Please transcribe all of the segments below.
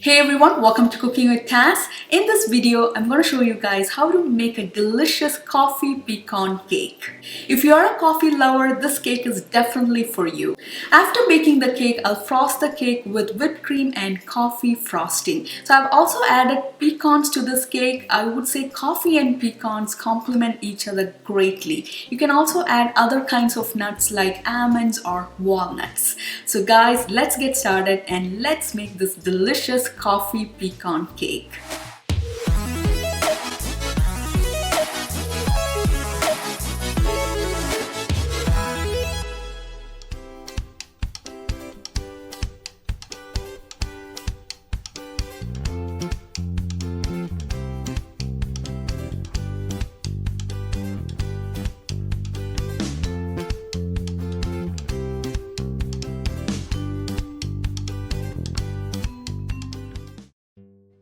Hey everyone, welcome to Cooking with Taz. In this video, I'm going to show you guys how to make a delicious coffee pecan cake. If you are a coffee lover, this cake is definitely for you. After baking the cake, I'll frost the cake with whipped cream and coffee frosting. So I've also added pecans to this cake. I would say coffee and pecans complement each other greatly. You can also add other kinds of nuts like almonds or walnuts. So guys, let's get started and let's make this delicious coffee pecan cake.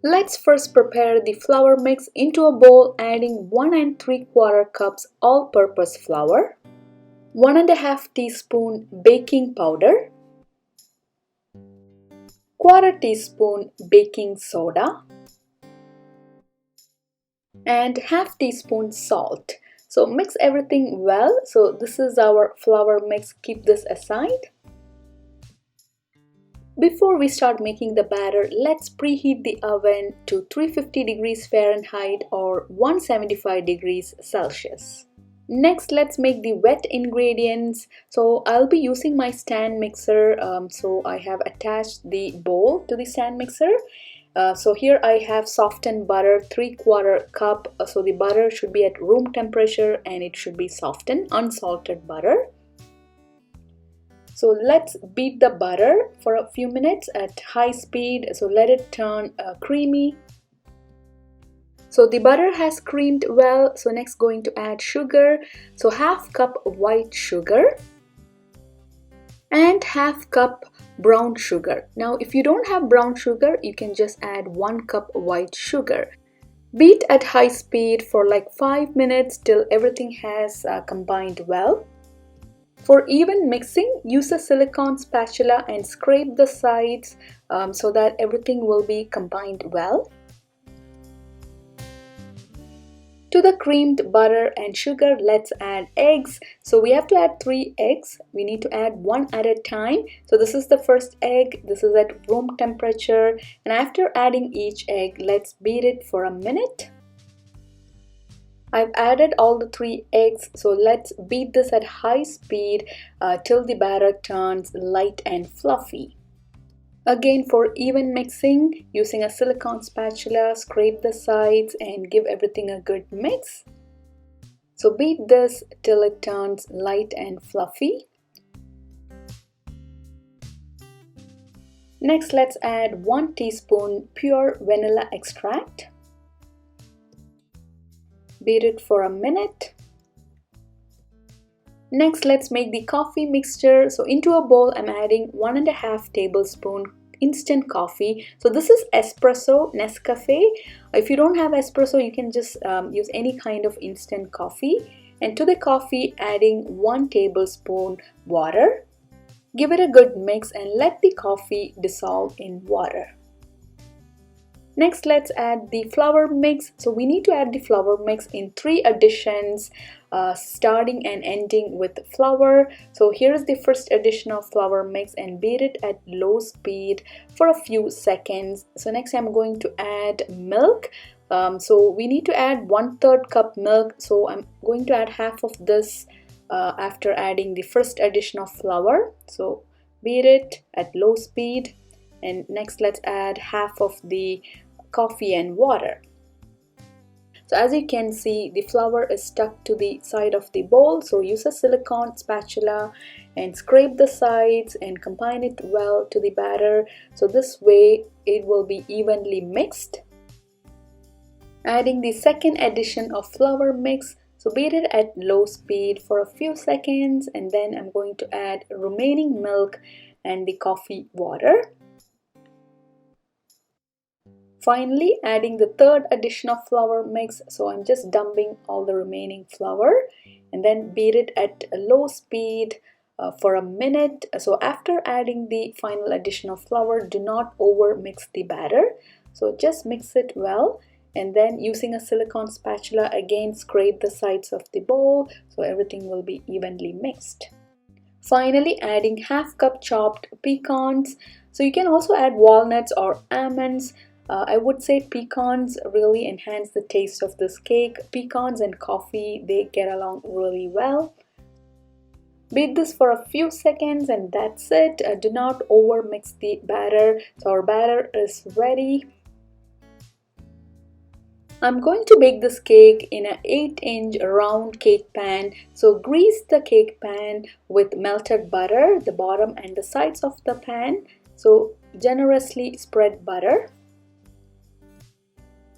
Let's first prepare the flour mix into a bowl, adding 1 3/4 cups all-purpose flour, 1½ teaspoon baking powder, 1/4 teaspoon baking soda, and 1/2 teaspoon salt. So mix everything well. So this is our flour mix. Keep this aside. Before we start making the batter, let's preheat the oven to 350 degrees Fahrenheit or 175 degrees Celsius. Next, let's make the wet ingredients. So I'll be using my stand mixer. So I have attached the bowl to the stand mixer. So here I have softened butter, 3/4 cup. So the butter should be at room temperature and it should be softened, unsalted butter. So let's beat the butter for a few minutes at high speed. So let it turn creamy. So the butter has creamed well. So next going to add sugar. So 1/2 cup white sugar and 1/2 cup brown sugar. Now if you don't have brown sugar, you can just add 1 cup white sugar. Beat at high speed for like 5 minutes till everything has combined well. For even mixing, use a silicone spatula and scrape the sides so that everything will be combined well. To the creamed butter and sugar, let's add eggs. So we have to add 3 eggs. We need to add 1 at a time. So this is the first egg. This is at room temperature. And after adding each egg, let's beat it for a minute. I've added all the 3 eggs, so let's beat this at high speed till the batter turns light and fluffy. Again, for even mixing, using a silicone spatula, scrape the sides and give everything a good mix. So beat this till it turns light and fluffy. Next, let's add 1 teaspoon pure vanilla extract. Beat it for a minute. Next, let's make the coffee mixture. So into a bowl, I'm adding 1½ tablespoon instant coffee. So this is espresso, Nescafe. If you don't have espresso, you can just use any kind of instant coffee. And to the coffee, adding 1 tablespoon water. Give it a good mix and let the coffee dissolve in water. Next, let's add the flour mix. So we need to add the flour mix in 3 additions, starting and ending with flour. So here's the first addition of flour mix and beat it at low speed for a few seconds. So next I'm going to add milk. So we need to add 1/3 cup milk. So I'm going to add half of this after adding the first addition of flour. So beat it at low speed. And next let's add half of the coffee and water. So as you can see, the flour is stuck to the side of the bowl. So use a silicone spatula and scrape the sides and combine it well to the batter. So this way it will be evenly mixed. Adding the second addition of flour mix. So beat it at low speed for a few seconds and then I'm going to add remaining milk and the coffee water. Finally, adding the third addition of flour mix. So I'm just dumping all the remaining flour and then beat it at a low speed for a minute. So after adding the final addition of flour, do not over mix the batter. So just mix it well, and then using a silicone spatula again scrape the sides of the bowl so everything will be evenly mixed. Finally, adding half cup chopped pecans. So you can also add walnuts or almonds. I would say pecans really enhance the taste of this cake. Pecans and coffee, they get along really well. Beat this for a few seconds and that's it. Do not over mix the batter. So our batter is ready. I'm going to bake this cake in an 8-inch round cake pan. So grease the cake pan with melted butter, the bottom and the sides of the pan. So generously spread butter.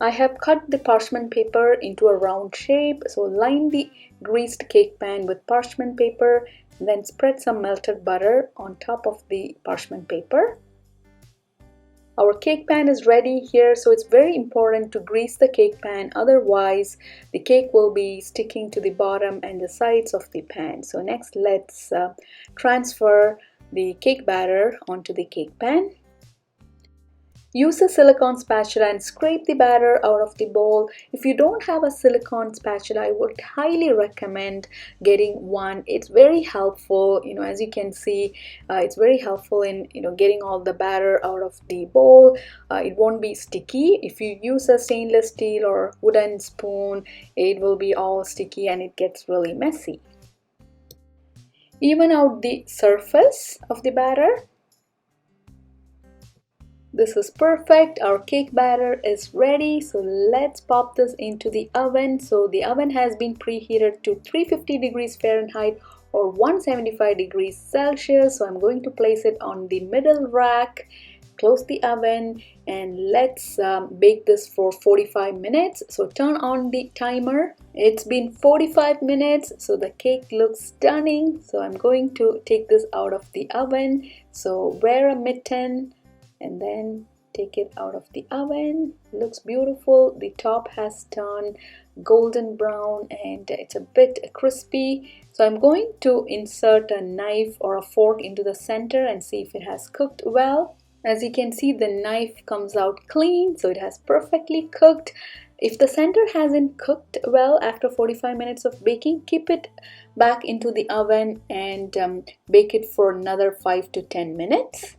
I have cut the parchment paper into a round shape. So line the greased cake pan with parchment paper, then spread some melted butter on top of the parchment paper. Our cake pan is ready here, so it's very important to grease the cake pan, otherwise the cake will be sticking to the bottom and the sides of the pan. So next let's transfer the cake batter onto the cake pan. Use a silicone spatula and scrape the batter out of the bowl. If you don't have a silicone spatula, I would highly recommend getting one. It's very helpful, as you can see, it's very helpful in, getting all the batter out of the bowl. It won't be sticky. If you use a stainless steel or wooden spoon, it will be all sticky and it gets really messy. Even out the surface of the batter. This is perfect. Our cake batter is ready. So let's pop this into the oven. So the oven has been preheated to 350 degrees Fahrenheit or 175 degrees Celsius. So I'm going to place it on the middle rack, close the oven, and let's bake this for 45 minutes. So turn on the timer. It's been 45 minutes. So the cake looks stunning. So I'm going to take this out of the oven. So wear a mitten and then take it out of the oven. Looks beautiful. The top has turned golden brown and it's a bit crispy. So I'm going to insert a knife or a fork into the center and see if it has cooked well. As you can see, the knife comes out clean, so it has perfectly cooked. If the center hasn't cooked well after 45 minutes of baking, keep it back into the oven and bake it for another 5 to 10 minutes.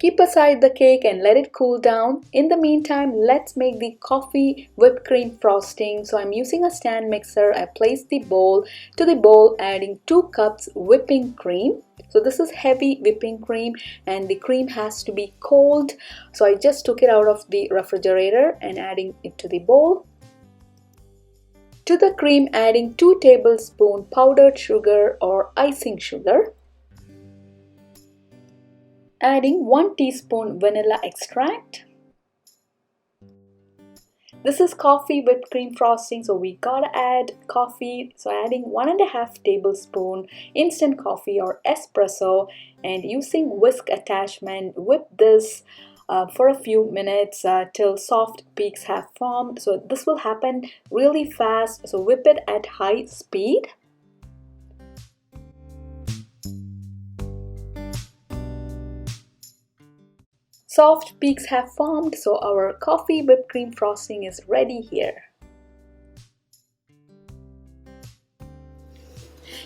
Keep aside the cake and let it cool down. In the meantime, let's make the coffee whipped cream frosting. So I'm using a stand mixer. I placed the bowl to the bowl, adding 2 cups whipping cream. So this is heavy whipping cream and the cream has to be cold. So I just took it out of the refrigerator and adding it to the bowl. To the cream, adding 2 tablespoons powdered sugar or icing sugar. Adding 1 teaspoon vanilla extract. This is coffee whipped cream frosting, so we gotta add coffee. So adding 1.5 tablespoon instant coffee or espresso, and using whisk attachment, whip this for a few minutes till soft peaks have formed. So this will happen really fast, so whip it at high speed. Soft peaks have formed, so our coffee whipped cream frosting is ready here.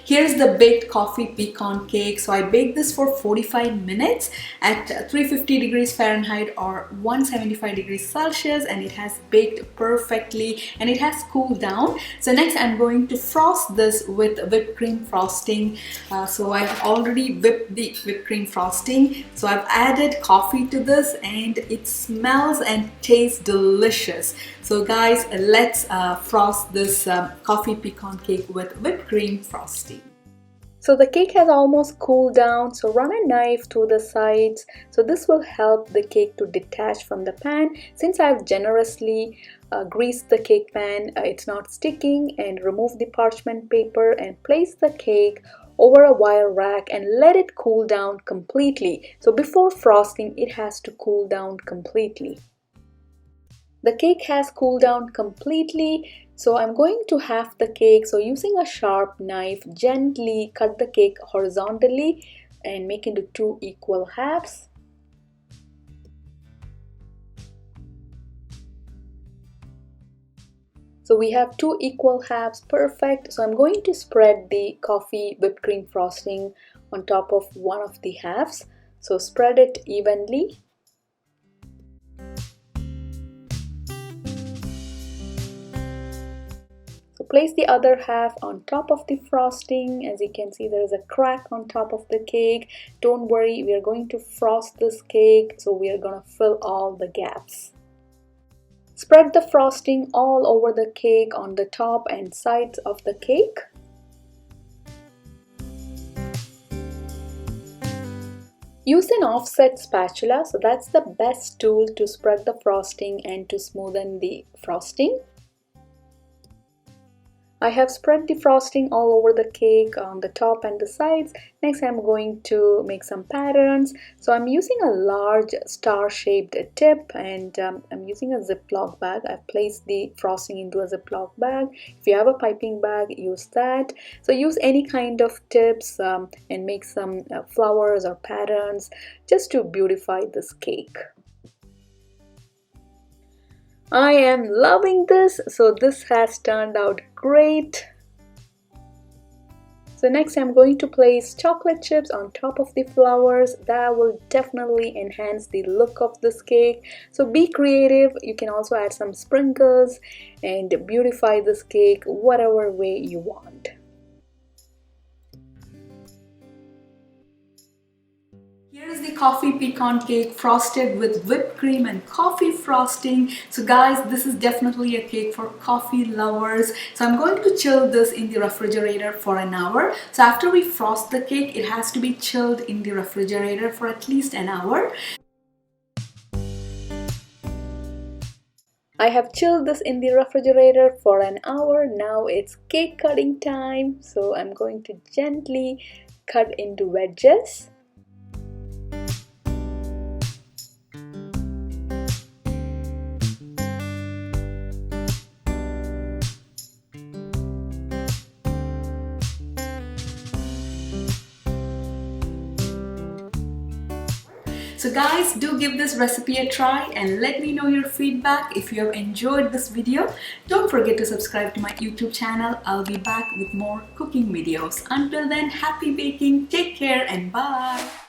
Here's the baked coffee pecan cake. So I baked this for 45 minutes at 350 degrees Fahrenheit or 175 degrees Celsius, and it has baked perfectly and it has cooled down. So next I'm going to frost this with whipped cream frosting. So I've already whipped the whipped cream frosting. So I've added coffee to this and it smells and tastes delicious. So guys, let's frost this coffee pecan cake with whipped cream frosting. So the cake has almost cooled down, so run a knife through the sides. So this will help the cake to detach from the pan. Since I've generously greased the cake pan, it's not sticking. And remove the parchment paper and place the cake over a wire rack and let it cool down completely. So before frosting, it has to cool down completely. The cake has cooled down completely. So I'm going to halve the cake. So using a sharp knife, gently cut the cake horizontally and make into 2 equal halves. So we have 2 equal halves, perfect. So I'm going to spread the coffee whipped cream frosting on top of one of the halves. So spread it evenly. So place the other half on top of the frosting. As you can see, there is a crack on top of the cake. Don't worry, we are going to frost this cake, so we are going to fill all the gaps. Spread the frosting all over the cake on the top and sides of the cake. Use an offset spatula, so that's the best tool to spread the frosting and to smoothen the frosting. I have spread the frosting all over the cake on the top and the sides. Next I'm going to make some patterns. So I'm using a large star-shaped tip and I'm using a Ziploc bag. I've placed the frosting into a Ziploc bag. If you have a piping bag, use that. So use any kind of tips and make some flowers or patterns just to beautify this cake. I am loving this. So this has turned out great. So next I'm going to place chocolate chips on top of the flowers. That will definitely enhance the look of this cake. So be creative. You can also add some sprinkles and beautify this cake whatever way you want. Here's the coffee pecan cake frosted with whipped cream and coffee frosting. So guys, this is definitely a cake for coffee lovers. So I'm going to chill this in the refrigerator for an hour. So after we frost the cake, it has to be chilled in the refrigerator for at least an hour. I have chilled this in the refrigerator for an hour. Now it's cake cutting time. So I'm going to gently cut into wedges. So guys, do give this recipe a try and let me know your feedback. If you have enjoyed this video, don't forget to subscribe to my YouTube channel. I'll be back with more cooking videos. Until then, happy baking, take care and bye.